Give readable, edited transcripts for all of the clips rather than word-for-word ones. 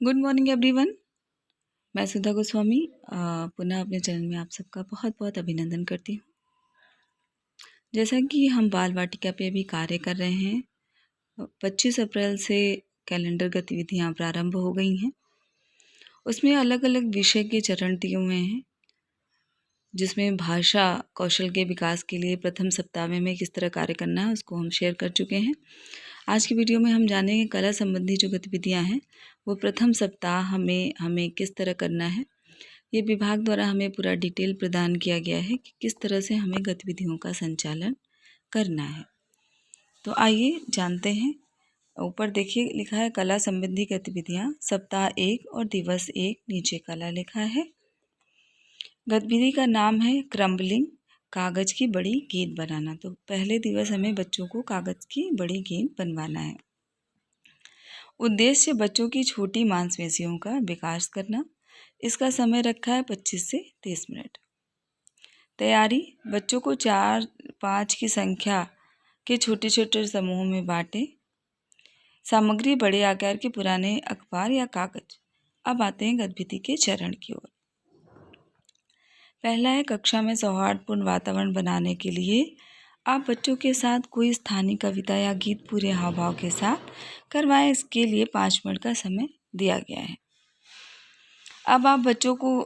Good morning everyone. मैं सुधा गोस्वामी पुनः अपने चैनल में आप सबका बहुत बहुत अभिनंदन करती हूँ। जैसा कि हम बाल वाटिका पे अभी कार्य कर रहे हैं, 25 अप्रैल से कैलेंडर गतिविधियाँ प्रारंभ हो गई हैं। उसमें अलग अलग विषय के चरण दिए हुए हैं, जिसमें भाषा कौशल के विकास के लिए प्रथम सप्ताह में हमें किस तरह कार्य करना है उसको हम शेयर कर चुके हैं। आज की वीडियो में हम जानेंगे कला संबंधी जो गतिविधियां हैं वो प्रथम सप्ताह हमें किस तरह करना है। ये विभाग द्वारा हमें पूरा डिटेल प्रदान किया गया है कि किस तरह से हमें गतिविधियों का संचालन करना है। तो आइए जानते हैं। ऊपर देखिए लिखा है कला संबंधी गतिविधियां सप्ताह 1 और दिवस 1, नीचे कला लिखा है। गतिविधि का नाम है क्रम्बलिंग, कागज़ की बड़ी गेंद बनाना। तो पहले दिवस हमें बच्चों को कागज़ की बड़ी गेंद बनवाना है। उद्देश्य बच्चों की छोटी मांसपेशियों का विकास करना। इसका समय रखा है 25 से 30 मिनट। तैयारी, बच्चों को 4-5 की संख्या के छोटे छोटे समूहों में बांटें। सामग्री बड़े आकार के पुराने अखबार या कागज। अब आते हैं गतिविधि के चरण की ओर। पहला है कक्षा में सौहार्दपूर्ण वातावरण बनाने के लिए आप बच्चों के साथ कोई स्थानीय कविता या गीत पूरे हाव भाव के साथ करवाएं। इसके लिए 5 मिनट का समय दिया गया है। अब आप बच्चों को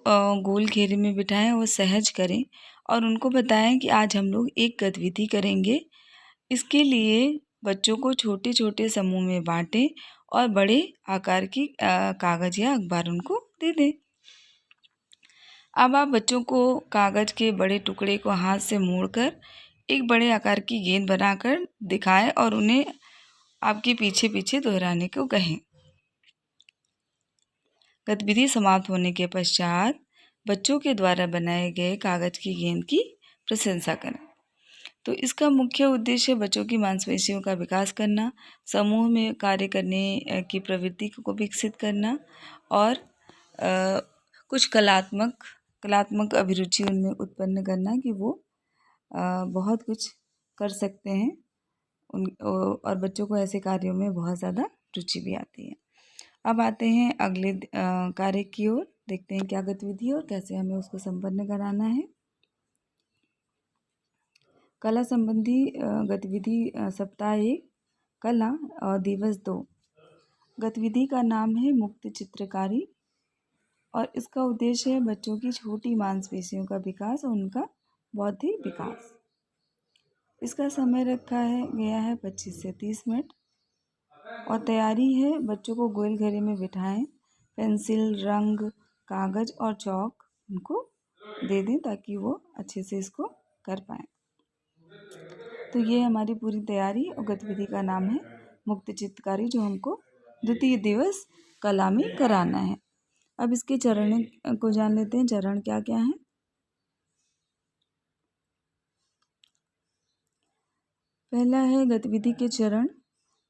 गोल घेरे में बिठाएं और सहज करें और उनको बताएं कि आज हम लोग एक गतिविधि करेंगे। इसके लिए बच्चों को छोटे छोटे समूह में बांटें और बड़े आकार की कागज़ या अखबार उनको दे दें। अब आप बच्चों को कागज़ के बड़े टुकड़े को हाथ से मोड़कर एक बड़े आकार की गेंद बनाकर दिखाएं और उन्हें आपके पीछे पीछे दोहराने को कहें। गतिविधि समाप्त होने के पश्चात बच्चों के द्वारा बनाए गए कागज़ की गेंद की प्रशंसा करें। तो इसका मुख्य उद्देश्य बच्चों की मांसपेशियों का विकास करना, समूह में कार्य करने की प्रवृत्ति को विकसित करना और कुछ कलात्मक अभिरुचि उनमें उत्पन्न करना कि वो बहुत कुछ कर सकते हैं और बच्चों को ऐसे कार्यों में बहुत ज़्यादा रुचि भी आती है। अब आते हैं अगले कार्य की ओर। देखते हैं क्या गतिविधि है और कैसे हमें उसको संपन्न कराना है। कला संबंधी गतिविधि सप्ताह 1 कला और दिवस 2। गतिविधि का नाम है मुक्त चित्रकारी और इसका उद्देश्य है बच्चों की छोटी मांसपेशियों का विकास और उनका बौद्धिक विकास। इसका समय रखा है गया है 25 से 30 मिनट और तैयारी है बच्चों को गोल घेरे में बिठाएं, पेंसिल, रंग, कागज़ और चौक उनको दे दें ताकि वो अच्छे से इसको कर पाएँ। तो ये हमारी पूरी तैयारी और गतिविधि का नाम है मुक्त चित्रकारी, जो हमको द्वितीय दिवस कला में कराना है। अब इसके चरण को जान लेते हैं। चरण क्या क्या हैं। पहला है गतिविधि के चरण।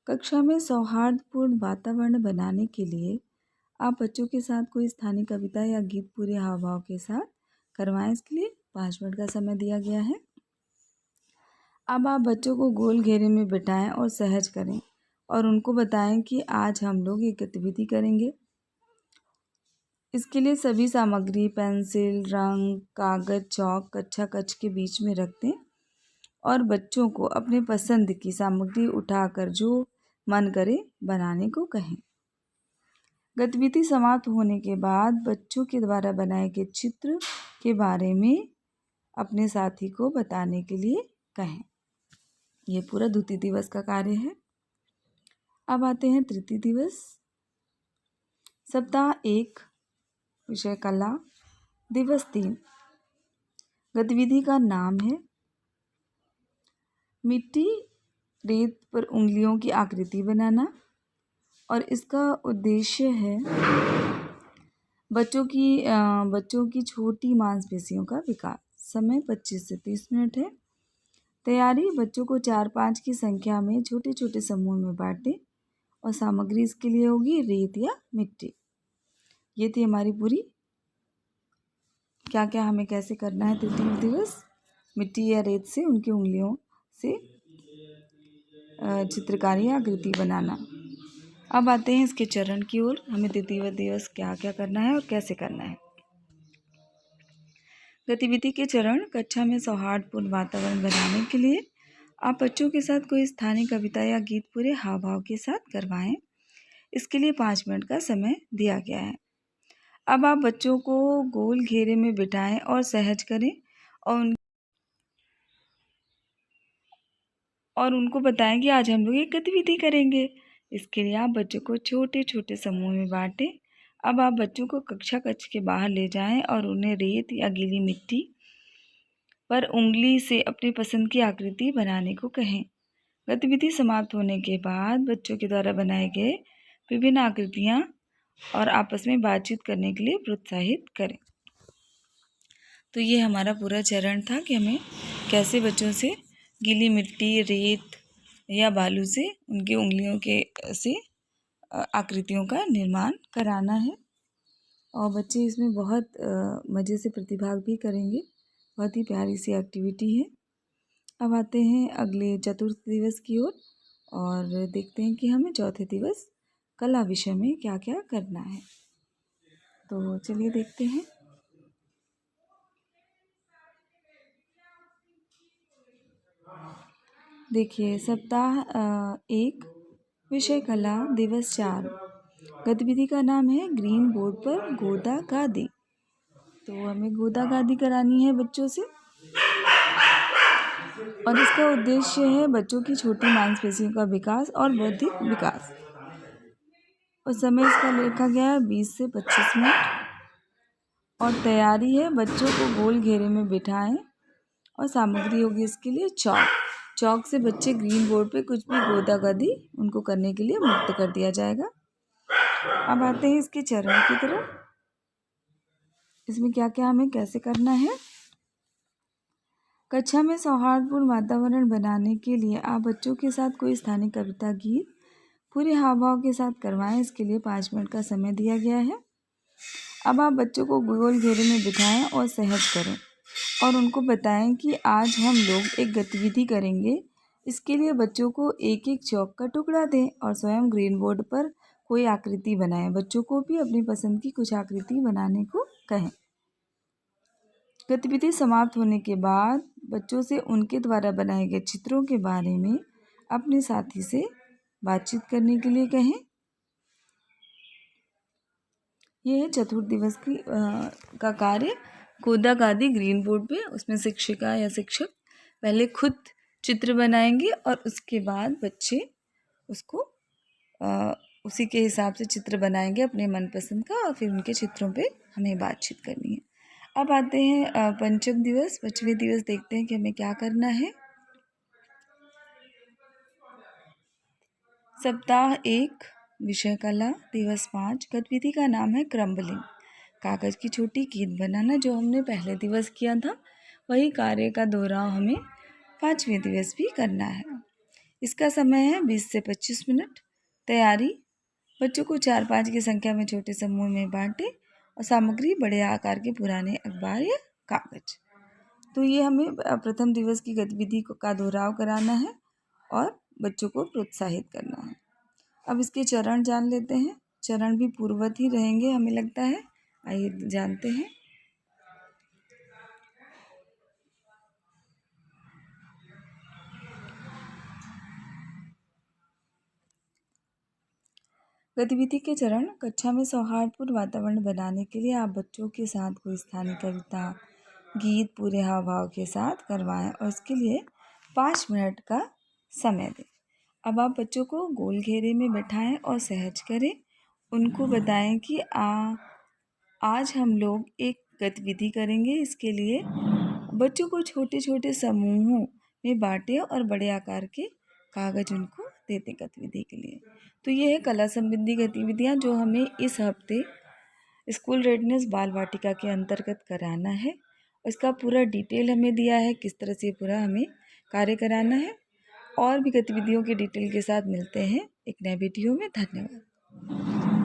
कक्षा में सौहार्दपूर्ण वातावरण बनाने के लिए आप बच्चों के साथ कोई स्थानीय कविता या गीत पूरे हाव भाव के साथ करवाएं। इसके लिए 5 मिनट का समय दिया गया है। अब आप बच्चों को गोल घेरे में बिठाएं और सहज करें और उनको बताएं कि आज हम लोग ये गतिविधि करेंगे। इसके लिए सभी सामग्री पेंसिल, रंग, कागज़, चौक कक्षा कक्ष के बीच में रख दें और बच्चों को अपने पसंद की सामग्री उठाकर जो मन करे बनाने को कहें। गतिविधि समाप्त होने के बाद बच्चों के द्वारा बनाए गए चित्र के बारे में अपने साथी को बताने के लिए कहें। ये पूरा द्वितीय दिवस का कार्य है। अब आते हैं तृतीय दिवस। सप्ताह 1 विषय कला, दिवस 3। गतिविधि का नाम है मिट्टी रेत पर उंगलियों की आकृति बनाना और इसका उद्देश्य है बच्चों की छोटी मांसपेशियों का विकास। समय 25 से 30 मिनट है। तैयारी, बच्चों को 4-5 की संख्या में छोटे छोटे समूह में बांटें और सामग्री इसके लिए होगी रेत या मिट्टी। ये थी हमारी पूरी क्या क्या हमें कैसे करना है तृतीय दिवस। मिट्टी या रेत से उनकी उंगलियों से चित्रकारी या आकृति बनाना। अब आते हैं इसके चरण की ओर। हमें द्वितीय दिवस क्या क्या करना है और कैसे करना है। गतिविधि के चरण। कक्षा में सौहार्दपूर्ण वातावरण बनाने के लिए आप बच्चों के साथ कोई स्थानीय कविता या गीत पूरे हाव भाव के साथ करवाएं। इसके लिए 5 मिनट का समय दिया गया है। अब आप बच्चों को गोल घेरे में बिठाएं और सहज करें और उनको बताएं कि आज हम लोग एक गतिविधि करेंगे। इसके लिए आप बच्चों को छोटे छोटे समूह में बांटें। अब आप बच्चों को कक्ष के बाहर ले जाएं और उन्हें रेत या गीली मिट्टी पर उंगली से अपनी पसंद की आकृति बनाने को कहें। गतिविधि समाप्त होने के बाद बच्चों के द्वारा बनाए गए विभिन्न आकृतियाँ और आपस में बातचीत करने के लिए प्रोत्साहित करें। तो ये हमारा पूरा चरण था कि हमें कैसे बच्चों से गीली मिट्टी, रेत या बालू से उनकी उंगलियों के से आकृतियों का निर्माण कराना है। और बच्चे इसमें बहुत मज़े से प्रतिभाग भी करेंगे। बहुत ही प्यारी सी एक्टिविटी है। अब आते हैं अगले चतुर्थ दिवस की ओर और देखते हैं कि हमें चौथे दिवस कला विषय में क्या क्या करना है। तो चलिए देखते हैं। देखिए, सप्ताह 1 विषय कला दिवस 4। गतिविधि का नाम है ग्रीन बोर्ड पर गोदा गादी। तो हमें गोदा गादी करानी है बच्चों से और इसका उद्देश्य है बच्चों की छोटी मांसपेशियों का विकास और बौद्धिक विकास। और समय इसका लिखा गया है 20 से 25 मिनट। और तैयारी है बच्चों को गोल घेरे में बिठाएं और सामग्री होगी इसके लिए चौक से बच्चे ग्रीन बोर्ड पे कुछ भी गोदा गादी उनको करने के लिए मुक्त कर दिया जाएगा। अब आते हैं इसके चरण की तरफ। इसमें क्या क्या हमें कैसे करना है। कक्षा में सौहार्दपूर्ण वातावरण बनाने के लिए आप बच्चों के साथ कोई स्थानीय कविता, गीत पूरे हाव भाव के साथ करवाएं। इसके लिए 5 मिनट का समय दिया गया है। अब आप बच्चों को गोल घेरे में बिठाएं और सहज करें और उनको बताएं कि आज हम लोग एक गतिविधि करेंगे। इसके लिए बच्चों को एक एक चौक का टुकड़ा दें और स्वयं ग्रीन बोर्ड पर कोई आकृति बनाएं। बच्चों को भी अपनी पसंद की कुछ आकृति बनाने को कहें। गतिविधि समाप्त होने के बाद बच्चों से उनके द्वारा बनाए गए चित्रों के बारे में अपने साथी से बातचीत करने के लिए कहें। यह है चतुर्थ दिवस का कार्य गोदा गादी ग्रीन बोर्ड पे। उसमें शिक्षिका या शिक्षक पहले खुद चित्र बनाएंगे और उसके बाद बच्चे उसको उसी के हिसाब से चित्र बनाएंगे अपने मनपसंद का और फिर उनके चित्रों पे हमें बातचीत करनी है। अब आते हैं पंचम दिवस। पांचवें दिवस देखते हैं कि हमें क्या करना है। सप्ताह 1 विषय कला दिवस 5। गतिविधि का नाम है क्रम्बलिंग। कागज़ की छोटी गेंद बनाना। जो हमने पहले दिवस किया था वही कार्य का दोहराव हमें 5वें दिवस भी करना है। इसका समय है 20 से 25 मिनट। तैयारी बच्चों को 4-5 की संख्या में छोटे समूह में बांटें और सामग्री बड़े आकार के पुराने अखबार या कागज। तो ये हमें प्रथम दिवस की गतिविधि का दोहराव कराना है और बच्चों को प्रोत्साहित करना है। अब इसके चरण जान लेते हैं। चरण भी पूर्ववत ही रहेंगे हमें लगता है। आइए जानते हैं। गतिविधि के चरण। कक्षा में सौहार्दपूर्ण वातावरण बनाने के लिए आप बच्चों के साथ कोई स्थानीय कविता, गीत पूरे हाव भाव के साथ करवाएं और इसके लिए 5 मिनट का समय दें। अब आप बच्चों को गोल घेरे में बैठाएं और सहज करें। उनको बताएं कि आज हम लोग एक गतिविधि करेंगे। इसके लिए बच्चों को छोटे छोटे समूहों में बांटें और बड़े आकार के कागज उनको देते गतिविधि के लिए। तो ये है कला संबंधी गतिविधियाँ जो हमें इस हफ्ते स्कूल रेडनेस बाल वाटिका के अंतर्गत कराना है। इसका पूरा डिटेल हमें दिया है किस तरह से पूरा हमें कार्य कराना है। और भी गतिविधियों के डिटेल के साथ मिलते हैं एक नए वीडियो में। धन्यवाद।